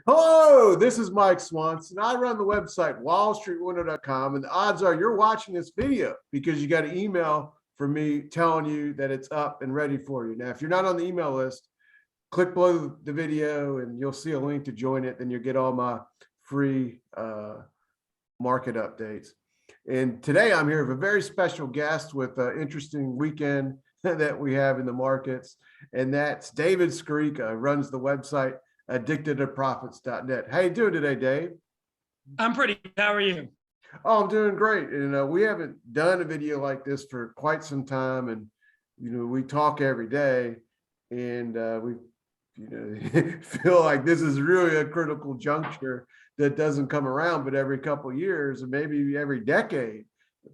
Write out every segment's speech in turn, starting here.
Hello, this is Mike Swanson. I run the website WallStreetWindow.com, and the odds are you're watching this video because you got an email from me telling you that it's up and ready for you. Now, if you're not on the email list, click below the video and you'll see a link to join it. Then you'll get all my free market updates. And today I'm here with a very special guest with an interesting weekend that we have in the markets, and that's David Skarica, who runs the website addictedtoprofits.net. How you doing today, Dave? I'm pretty good. How are you? Oh, I'm doing great. And we haven't done a video like this for quite some time, and we talk every day, and we feel like this is really a critical juncture that doesn't come around but every couple of years, and maybe every decade,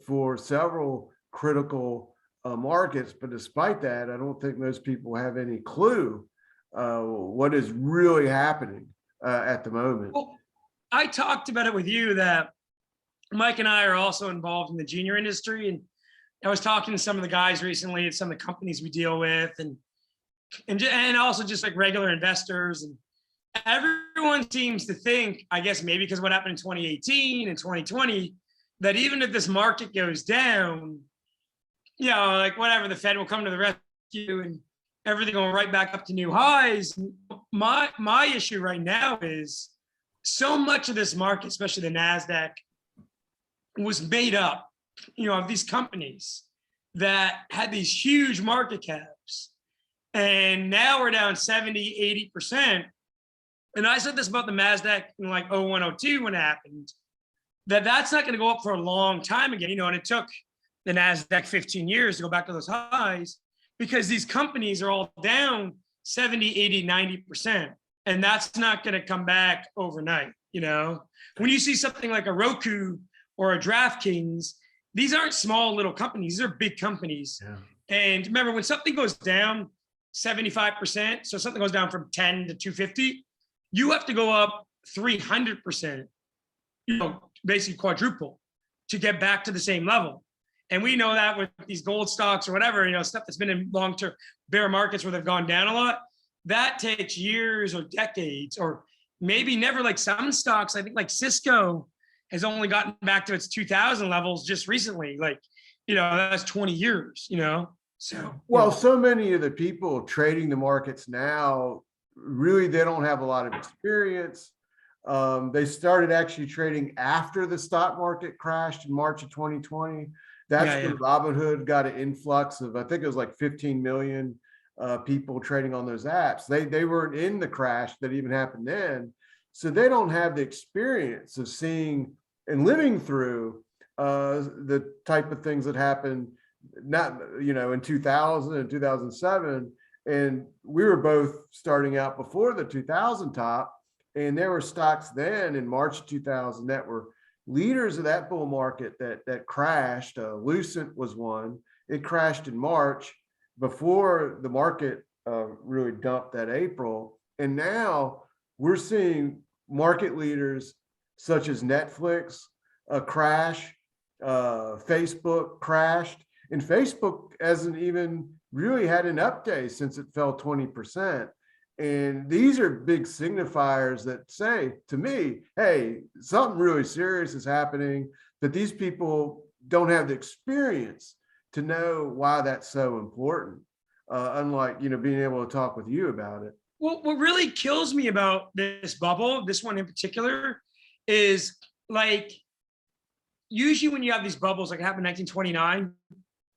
for several critical markets. But despite that, I don't think most people have any clue what is really happening at the moment. Well, I talked about it with you that Mike and I are also involved in the junior industry, and I was talking to some of the guys recently at some of the companies we deal with, and also just like regular investors, and everyone seems to think, I guess maybe because what happened in 2018 and 2020, that even if this market goes down, like whatever, the Fed will come to the rescue and everything going right back up to new highs. My issue right now is so much of this market, especially the Nasdaq, was made up, of these companies that had these huge market caps. And now we're down 70, 80%. And I said this about the Nasdaq in like 01, 02 when it happened, that's not going to go up for a long time again, and it took the Nasdaq 15 years to go back to those highs, because these companies are all down 70, 80, 90%. And that's not going to come back overnight. When you see something like a Roku or a DraftKings, these aren't small little companies. These are big companies. Yeah. And remember, when something goes down 75%, so something goes down from 10 to 250, you have to go up 300%, basically quadruple to get back to the same level. And we know that with these gold stocks or whatever, stuff that's been in long-term bear markets where they've gone down a lot, that takes years or decades, or maybe never. Like some stocks, I think like Cisco has only gotten back to its 2000 levels just recently. That's 20 years, So, so many of the people trading the markets now, really, they don't have a lot of experience. They started actually trading after the stock market crashed in March of 2020. That's when Robinhood got an influx of, I think it was like 15 million people trading on those apps. They weren't in the crash that even happened then. So they don't have the experience of seeing and living through the type of things that happened, in 2000 and 2007. And we were both starting out before the 2000 top, and there were stocks then in March 2000 that were leaders of that bull market that crashed. Lucent was one. It crashed in March before the market really dumped that April. And now we're seeing market leaders such as Netflix crash, Facebook crashed, and Facebook hasn't even really had an update since it fell 20%. And these are big signifiers that say to me, hey, something really serious is happening, that these people don't have the experience to know why that's so important. Unlike, being able to talk with you about it. Well, what really kills me about this bubble, this one in particular, is like, usually when you have these bubbles, like it happened in 1929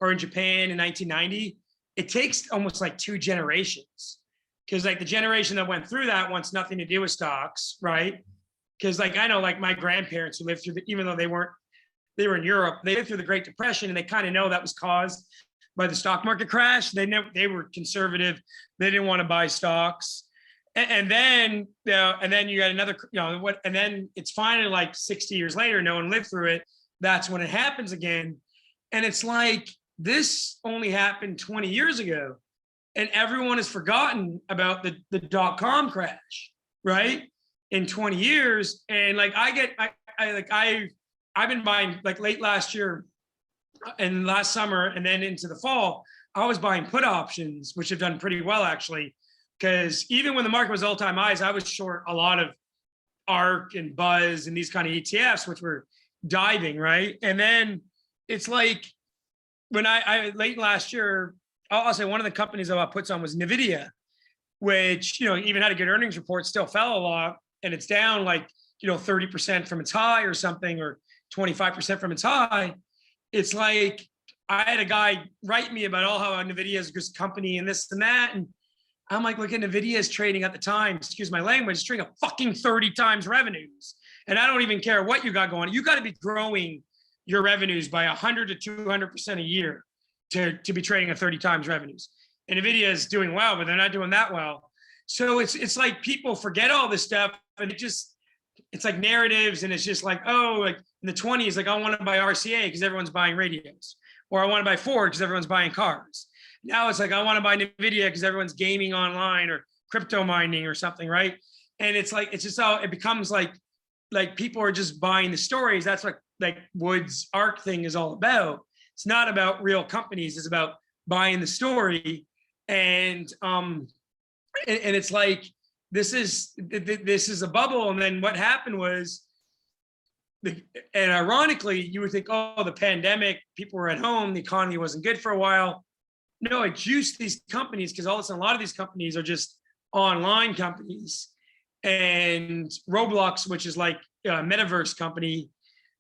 or in Japan in 1990, it takes almost like 2 generations. Because like the generation that went through that wants nothing to do with stocks, right? Because like I know like my grandparents who lived through even though they were in Europe, they lived through the Great Depression, and they kind of know that was caused by the stock market crash. They were conservative. They didn't want to buy stocks. And then you got another, and then it's finally like 60 years later, no one lived through it. That's when it happens again. And it's like, this only happened 20 years ago. And everyone has forgotten about the dot-com crash, right? In 20 years. And like I've been buying like late last year and last summer and then into the fall, I was buying put options, which have done pretty well actually. Because even when the market was all-time highs, I was short a lot of ARK and Buzz and these kind of ETFs, which were diving, right? And then it's like when I late last year, I'll say one of the companies I puts on was NVIDIA, which, even had a good earnings report, still fell a lot. And it's down like, 30% from its high or something, or 25% from its high. It's like, I had a guy write me about how NVIDIA is a good company and this and that. And I'm like, look, NVIDIA is trading at the time, excuse my language, trading a fucking 30 times revenues. And I don't even care what you got going. You got to be growing your revenues by 100 to 200% a year to be trading at 30 times revenues. And NVIDIA is doing well, but they're not doing that well. So it's like people forget all this stuff, and it's like narratives, and it's just like, oh, like in the 20s, like I want to buy RCA because everyone's buying radios, or I want to buy Ford because everyone's buying cars. Now it's like I want to buy NVIDIA because everyone's gaming online or crypto mining or something, right? And it's like, it's just how it becomes like people are just buying the stories. That's what like Wood's ARK thing is all about. It's not about real companies. It's about buying the story. And it's like, this is a bubble. And then what happened was, and ironically, you would think, oh, the pandemic, people were at home, the economy wasn't good for a while. No, it juiced these companies because all of a sudden, a lot of these companies are just online companies. And Roblox, which is like a metaverse company,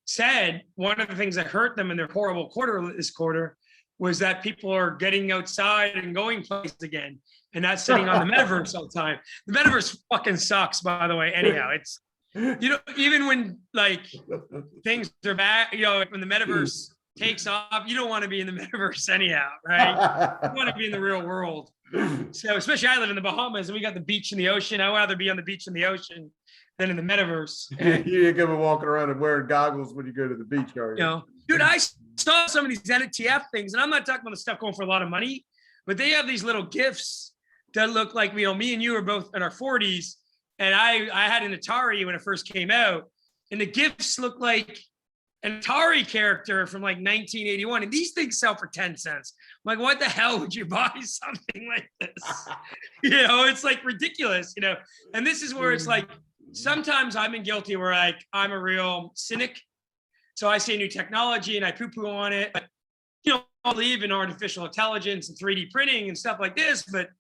said one of the things that hurt them in their horrible quarter this quarter was that people are getting outside and going places again and not sitting on the metaverse all the time. The metaverse fucking sucks, by the way. Anyhow, it's, even when like things are bad, when the metaverse takes off, you don't want to be in the metaverse anyhow, right? You want to be in the real world. So especially I live in the Bahamas and we got the beach and the ocean. I'd rather be on the beach and the ocean than in the metaverse. You ain't gonna be walking around and wearing goggles when you go to the beach, are you? Dude, I saw some of these ETF things, and I'm not talking about the stuff going for a lot of money, but they have these little gifts that look like, me and you are both in our 40s, and I had an Atari when it first came out, and the gifts look like an Atari character from like 1981, and these things sell for 10 cents. I'm like, what the hell would you buy something like this? It's like ridiculous, and this is where it's like, sometimes I've been guilty where like, I'm a real cynic. So I see new technology and I poo-poo on it, but I believe in artificial intelligence and 3D printing and stuff like this, but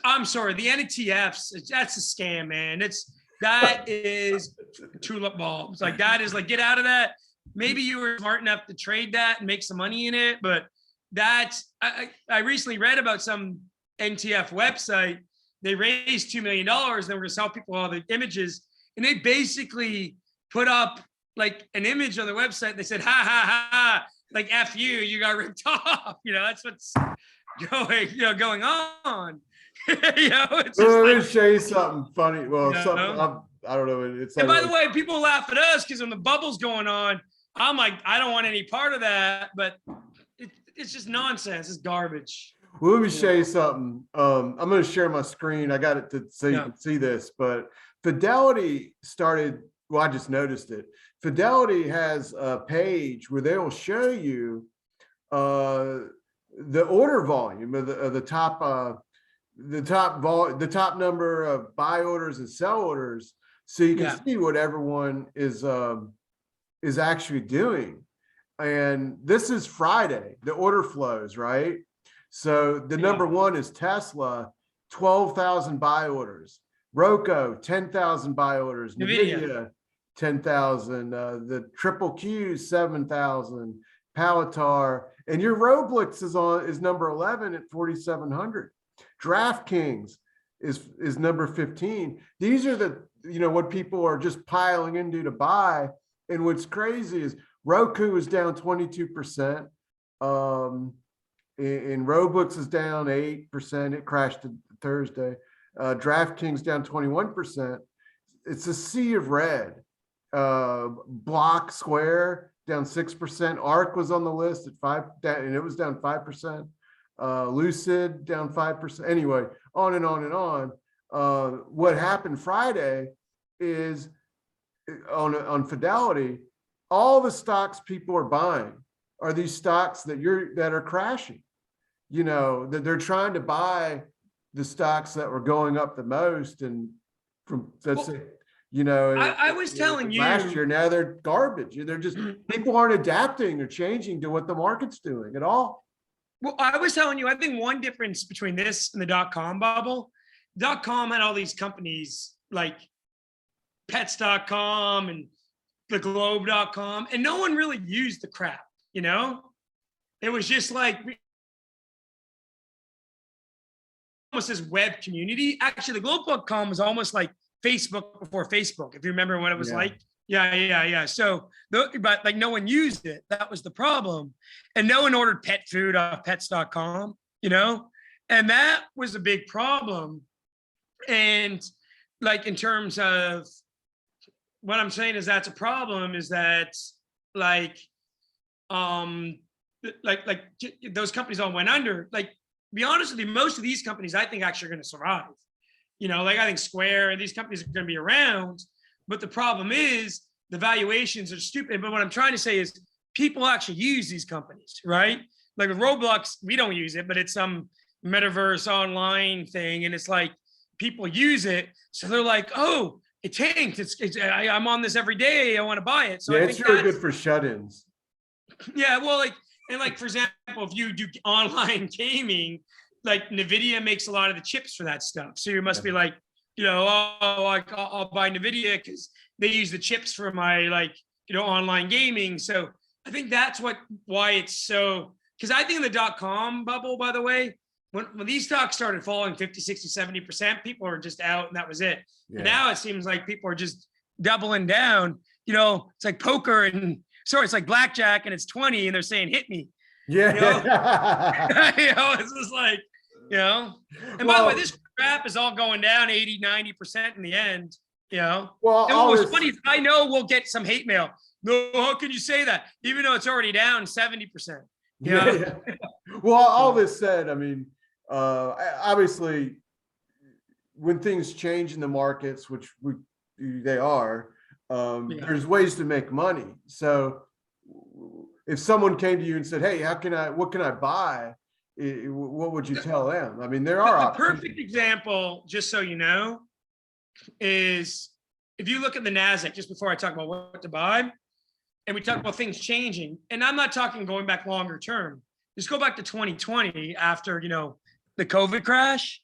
I'm sorry, the NETFs, that's a scam, man. That is tulip bulbs. Like that is like, get out of that. Maybe you were smart enough to trade that and make some money in it, but I recently read about some NTF website. They raised $2 million. They were going to sell people all the images, and they basically put up like an image on their website. They said, ha, ha, ha, like F you got ripped off. That's what's going on. It's just let me show you something funny. Well, something, I don't know. It's like, and by the way, people laugh at us because when the bubble's going on, I'm like, I don't want any part of that, but it's just nonsense. It's garbage. Well, let me show you something. I'm going to share my screen. I got it so you can see this, but Fidelity started, well, I just noticed it. Fidelity has a page where they will show you the order volume of the top number of buy orders and sell orders, so you can see what everyone is actually doing. And this is Friday, the order flows, right? So the number one is Tesla, 12,000 buy orders. Roku, 10,000 buy orders. NVIDIA, 10,000. The Triple Q, 7,000. Palantir, and your Roblox is number 11 at 4,700. DraftKings is number 15. These are the what people are just piling into to buy. And what's crazy is Roku is down 22%. And Roblox is down 8%. It crashed Thursday. DraftKings down 21%. It's a sea of red. Block Square down 6%. ARK was on the list at 5%, and it was down 5%. Lucid down 5%. Anyway, on and on and on. What happened Friday is on Fidelity, all the stocks people are buying are these stocks that are crashing. That they're trying to buy the stocks that were going up the most, and from you know, I was telling you last year. Now they're garbage. They're just, people aren't adapting or changing to what the market's doing at all. Well, I was telling you, I think one difference between this and the dot-com bubble, dot-com had all these companies like pets.com and the globe.com, and no one really used the crap, you know? It was just like almost this web community. Actually, the globe.com was almost like Facebook before Facebook, if you remember what it was like. Yeah. So, but like no one used it. That was the problem. And no one ordered pet food off pets.com, you know? And that was a big problem. And like in terms of what I'm saying is that's a problem, is that like those companies all went under. Like, be honest with you, most of these companies I think actually are going to survive. You know, like I think Square and these companies are going to be around. But the problem is the valuations are stupid. But what I'm trying to say is people actually use these companies, right? Like with Roblox, we don't use it, but it's some metaverse online thing. And it's like people use it. So they're like, oh, it tanked. I'm on this every day. I want to buy it. So yeah, I it's think really good for shut-ins. Yeah, well, like for example, if you do online gaming, like NVIDIA makes a lot of the chips for that stuff. So you must be like, you know, I'll buy NVIDIA because they use the chips for my online gaming. So I think that's why it's so, because I think in the dot-com bubble, by the way, when these stocks started falling 50, 60, 70%, people were just out and that was it. Yeah. And now it seems like people are just doubling down. You know, it's like poker and it's like blackjack and it's 20 and they're saying, hit me. Yeah. You know, it's just like, you know, and by the way, this crap is all going down 80, 90% in the end, you know. Well, and what was funny is I know we'll get some hate mail. No, how can you say that? Even though it's already down 70%. Yeah. Well, all this said, I mean, obviously when things change in the markets, which they are, there's ways to make money. So if someone came to you and said, hey, what can I buy? What would you tell them? I mean, there are the perfect example, just so you know, is if you look at the Nasdaq, just before I talk about what to buy, and we talk about things changing, and I'm not talking going back longer term, just go back to 2020 after, you know, the COVID crash.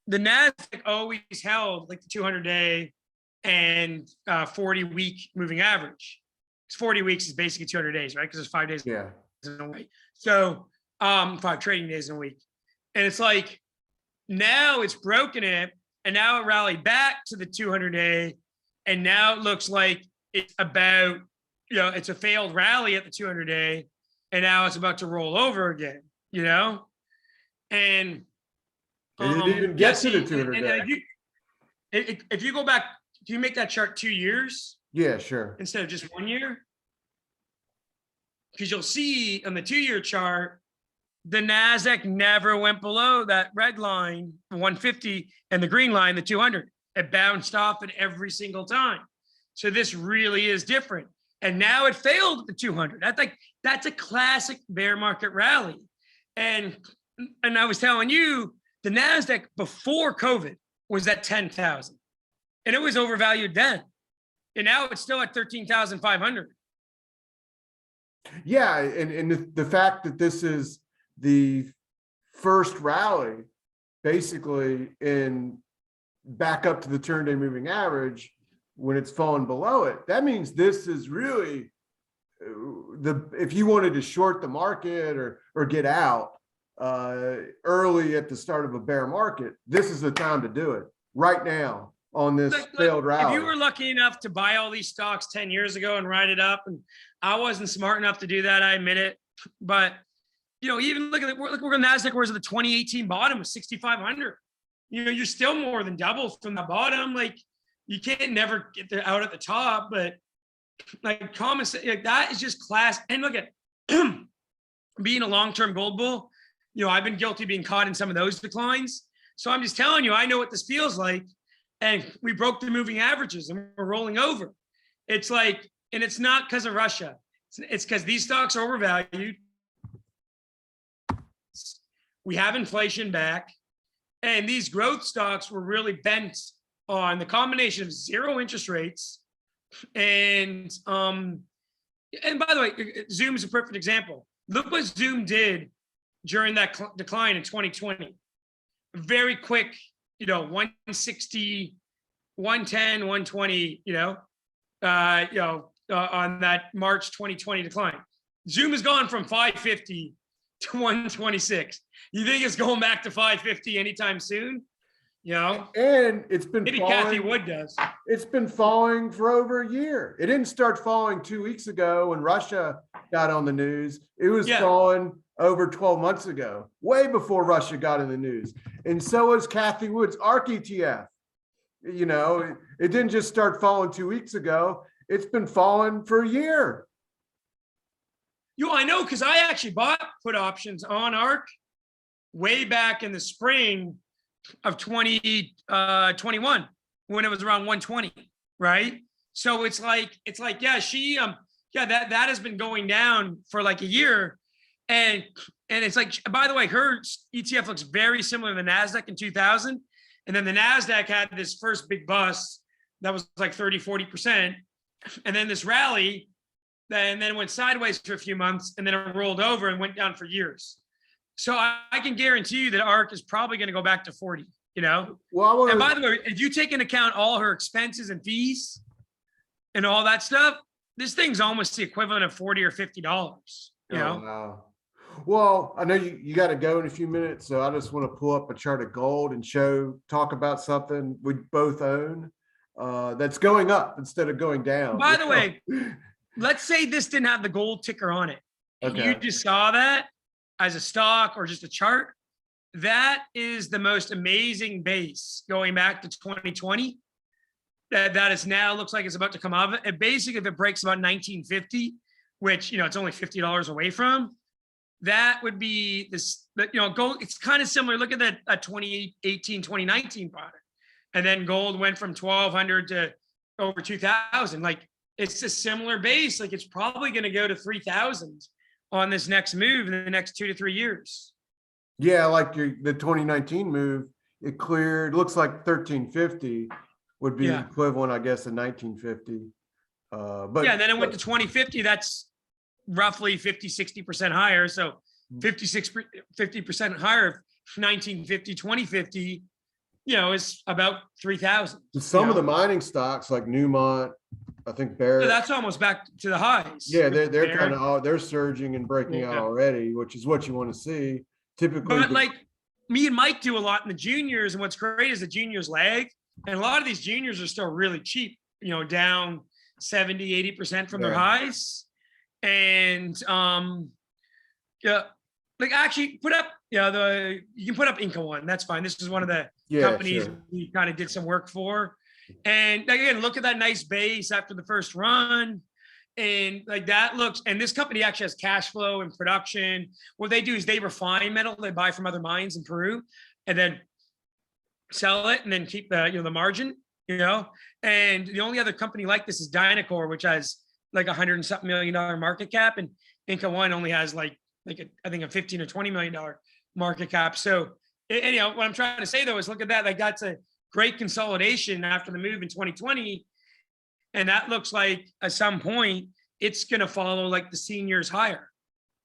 The Nasdaq always held like the 200-day and 40-week moving average. 40 weeks is basically 200 days, right? Because there's 5 days in a week. So 5 trading days in a week. And it's like, now it's broken it, and now it rallied back to the 200-day. And now it looks like it's about, you know, it's a failed rally at the 200-day. And now it's about to roll over again, you know? And it didn't even get to the 200-day. If you go back, do you make that chart 2 years? Yeah, sure. Instead of just 1 year? Because you'll see on the 2-year chart, the Nasdaq never went below that red line, the 150, and the green line, the 200. It bounced off it every single time. So this really is different. And now it failed at the 200. That's a classic bear market rally. And I was telling you, the Nasdaq before COVID was at 10,000, and it was overvalued then. And now it's still at 13,500. Yeah, and the fact that this is the first rally, basically in back up to the turn-day moving average when it's fallen below it, that means this is really if you wanted to short the market or get out early at the start of a bear market, this is the time to do it right now on this failed rally. If you were lucky enough to buy all these stocks 10 years ago and ride it up, and I wasn't smart enough to do that, I admit it, but you know, even look at where Nasdaq was at the 2018 bottom of 6,500. You know, you're still more than double from the bottom. Like, you can't never get out at the top, but like common sense, like that is just class. And look at being a long-term gold bull. You know, I've been guilty of being caught in some of those declines. So I'm just telling you, I know what this feels like. And we broke the moving averages and we're rolling over. It's like, and it's not because of Russia. It's because these stocks are overvalued. We have inflation back. And these growth stocks were really bent on the combination of 0 interest rates and by the way, Zoom is a perfect example. Look what Zoom did during that decline in 2020. Very quick, 160, 110, 120, on that March 2020 decline. Zoom has gone from 550 to 126. You think it's going back to 550 anytime soon? And it's been Maybe falling, Kathy Wood does. It's been falling for over a year. It didn't start falling 2 weeks ago when Russia got on the news. It was falling over 12 months ago, way before Russia got in the news. And so is Kathy Wood's ARK ETF. It didn't just start falling 2 weeks ago. It's been falling for a year. I know, because I actually bought put options on ARK way back in the spring of 2021 when it was around 120, right? So it's like, that has been going down for like a year. And it's like, by the way, her ETF looks very similar to the Nasdaq in 2000. And then the Nasdaq had this first big bust that was like 30-40%. And then this rally, and then it went sideways for a few months, and then it rolled over and went down for years. So I can guarantee you that ARK is probably going to go back to 40, Well, and by the way, if you take into account all her expenses and fees and all that stuff, this thing's almost the equivalent of $40 or $50, Wow. Well, I know you got to go in a few minutes, so I just want to pull up a chart of gold and talk about something we both own that's going up instead of going down. By the way, let's say this didn't have the gold ticker on it. And you just saw that as a stock or just a chart. That is the most amazing base going back to 2020 that is now looks like it's about to come out of it. And basically, if it breaks about 1950, which, it's only $50 away from, that would be this, gold. It's kind of similar. Look at that 2018, 2019 pattern. And then gold went from 1,200 to over 2,000. Like, it's a similar base. Like, it's probably going to go to 3,000 on this next move in the next 2 to 3 years. Yeah, like the 2019 move, it cleared. Looks like 1350 would be equivalent, I guess, to 1950. But and then it went to 2050. That's roughly 50-60% higher. So 50% higher. 1950, 2050, is about 3,000. Some of the mining stocks like Newmont, I think Barrett. So that's almost back to the highs. Yeah, they're kind of they're surging and breaking out already, which is what you want to see. Typically, but like me and Mike do a lot in the juniors, and what's great is the juniors lag, and a lot of these juniors are still really cheap. Down 70-80% from their highs, and like actually put up you can put up Inca one. That's fine. This is one of the companies we kind of did some work for. And again, look at that nice base after the first run. And like that looks, and this company actually has cash flow and production. What they do is they refine metal, they buy from other mines in Peru and then sell it and then keep the margin, And the only other company like this is Dynacor, which has like $100 and something million market cap. And Inca One only has I think a $15 or $20 million market cap. So, what I'm trying to say though, is look at that. Like that's a great consolidation after the move in 2020. And that looks like at some point it's going to follow like the seniors higher,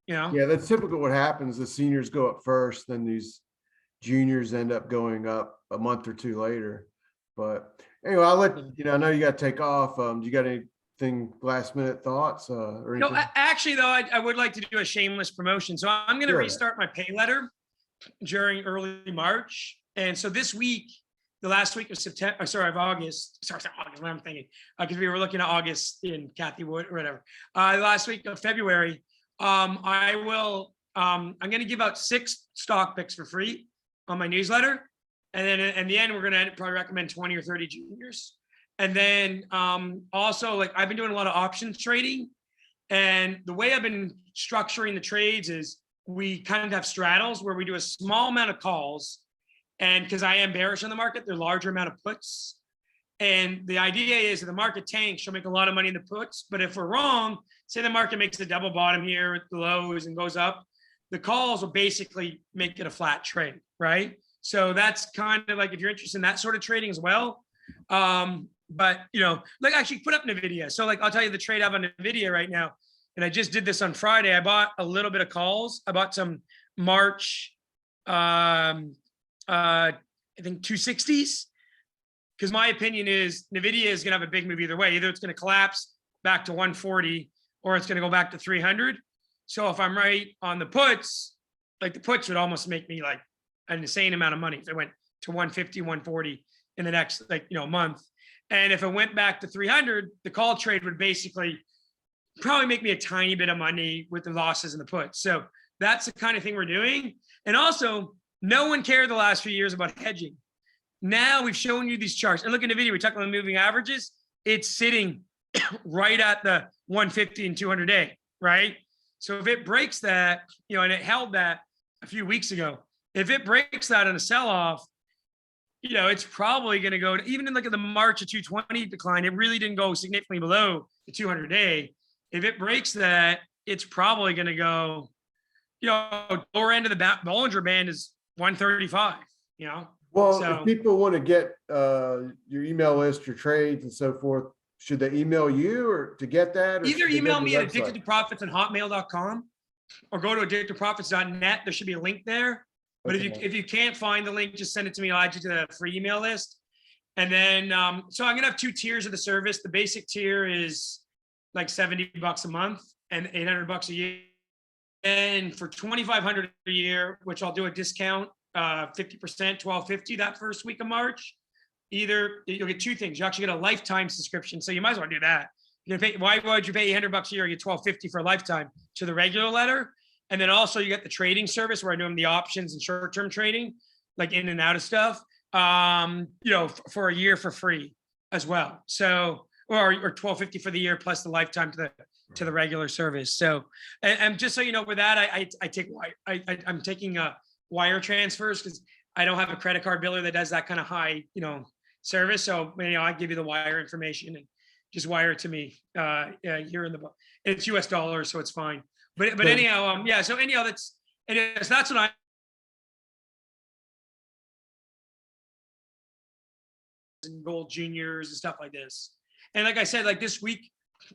Yeah, that's typical what happens. The seniors go up first, then these juniors end up going up a month or two later. But anyway, I'll let I know you got to take off. Do you got anything last minute thoughts or anything? No, actually though, I would like to do a shameless promotion. So I'm going to restart my pay letter during early March. And so this week, the last week of August. Sorry, August. What I'm thinking, because we were looking at August in Kathy Wood or whatever. Last week of February, I'm going to give out 6 stock picks for free on my newsletter, and then in the end, we're going to probably recommend 20 or 30 juniors. And then also, like I've been doing a lot of options trading, and the way I've been structuring the trades is we kind of have straddles where we do a small amount of calls. And because I am bearish on the market, they're larger amount of puts. And the idea is if the market tanks, she'll make a lot of money in the puts. But if we're wrong, say the market makes a double bottom here at the lows and goes up, the calls will basically make it a flat trade, right? So that's kind of like if you're interested in that sort of trading as well, But like actually put up NVIDIA. So like, I'll tell you the trade I have on NVIDIA right now. And I just did this on Friday. I bought a little bit of calls. I bought some March, I think 260s. Because my opinion is NVIDIA is going to have a big move either way. Either it's going to collapse back to 140 or it's going to go back to 300. So if I'm right on the puts, like the puts would almost make me like an insane amount of money if it went to 150, 140 in the next month. And if it went back to 300, the call trade would basically probably make me a tiny bit of money with the losses in the puts. So that's the kind of thing we're doing. And also, no one cared the last few years about hedging. Now we've shown you these charts. And look at the video, we talked about the moving averages. It's sitting right at the 150 and 200 day, right? So if it breaks that, and it held that a few weeks ago, if it breaks that in a sell-off, it's probably going to go to, even in like the March of 220 decline, it really didn't go significantly below the 200 day. If it breaks that, it's probably going to go, lower end of the Bollinger Band is 135, Well, So- if people want to get your email list, your trades and so forth, should they email you or to get that? Or Either should they go email to me the at website? addictedtoprofits@hotmail.com or go to addictedtoprofits.net. There should be a link there. But Okay. if you can't find the link, just send it to me. I'll add you to the free email list. And then, so I'm gonna have 2 tiers of the service. The basic tier is like $70 a month and $800 a year. And for $2,500 a year, which I'll do a discount, 50%, $1,250 that first week of March. Either you'll get 2 things. You actually get a lifetime subscription, so you might as well do that. You're gonna pay. Why would you pay $800 a year? You get $1,250 for a lifetime to the regular letter, and then also you get the trading service where I do them the options and short-term trading, like in and out of stuff. For a year for free as well. So or $1,250 for the year plus the lifetime to the regular service. So and just so you know, with that, I'm taking wire transfers because I don't have a credit card biller that does that kind of high service. So I give you the wire information and just wire it to me here in the book. It's US dollars, so it's fine. But anyhow, so anyhow, that's what I and gold juniors and stuff like this. And like I said, like this week,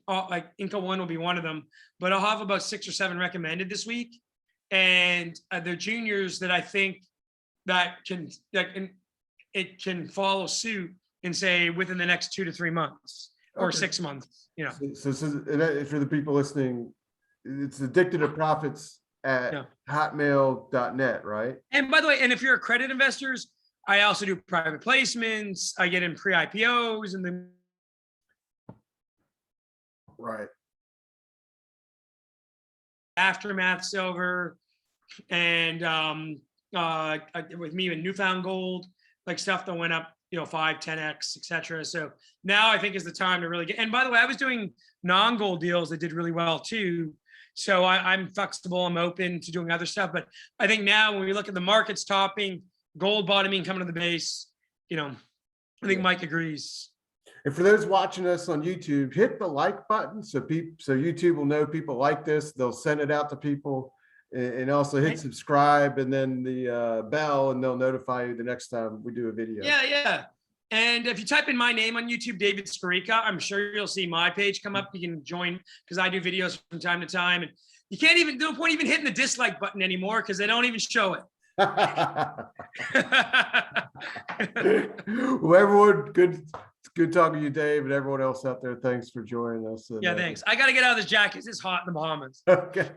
like Inca One will be one of them, but I'll have about 6 or 7 recommended this week. And they're juniors that I think that it can follow suit and say within the next 2 to 3 months or 6 months, So for the people listening, it's addicted to profits at hotmail.net, right? And by the way, and if you're accredited investors, I also do private placements. I get in pre-IPOs and then Right. aftermath silver and with me in newfound gold, like stuff that went up 5, 10x, etc. So now I think is the time to really get. And by the way, I was doing non-gold deals that did really well too. So I'm flexible. I'm open to doing other stuff. But I think now when we look at the markets topping, gold bottoming, coming to the base, I think Mike agrees. And for those watching us on YouTube, hit the like button so YouTube will know people like this. They'll send it out to people, and also hit subscribe and then the bell, and they'll notify you the next time we do a video. Yeah. And if you type in my name on YouTube, David Skarica, I'm sure you'll see my page come up. You can join because I do videos from time to time, and you can't even no point even hitting the dislike button anymore because they don't even show it. Well, everyone, it's good talking to you, Dave, and everyone else out there. Thanks for joining us. Yeah, thanks. I got to get out of this jacket. It's hot in the Bahamas. Okay.